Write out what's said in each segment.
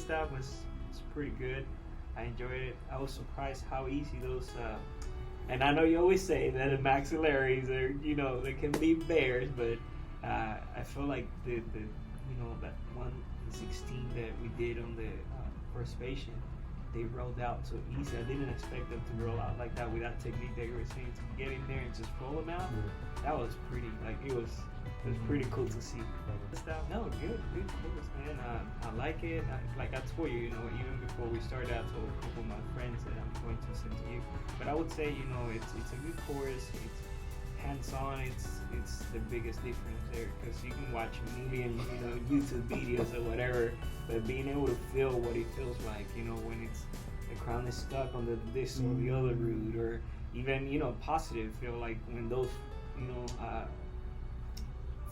stuff was pretty good. I enjoyed it. I was surprised how easy those. And I know you always say that the maxillaries are, they can be bears, but I feel like the that 116 that we did on the first patient, they rolled out so easy. I didn't expect them to roll out like that with that technique that you were saying, to get in there and just roll them out. That was pretty, it was pretty cool to see. No, good course, man. I like it. Like I told you, even before we started, I told a couple of my friends that I'm going to send to you. But I would say, it's a good course. It's hands-on. It's the biggest difference there, because you can watch a million, YouTube videos or whatever, but being able to feel what it feels like, when it's the crown is stuck on this or the other root, or even, positive feel like when those,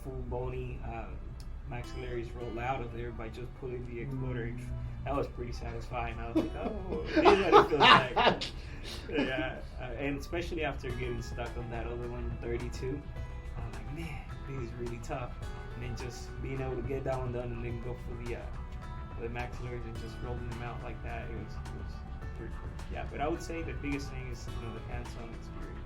full bony maxillaries roll out of there by just pulling the exploder. That was pretty satisfying. I was like, oh, this is what it feels like. Yeah, and especially after getting stuck on that other one, 32, I'm like, man, this is really tough. And then just being able to get that one done and then go for the maxillaries and just rolling them out like that, it was pretty cool. Yeah, but I would say the biggest thing is, the hands-on experience.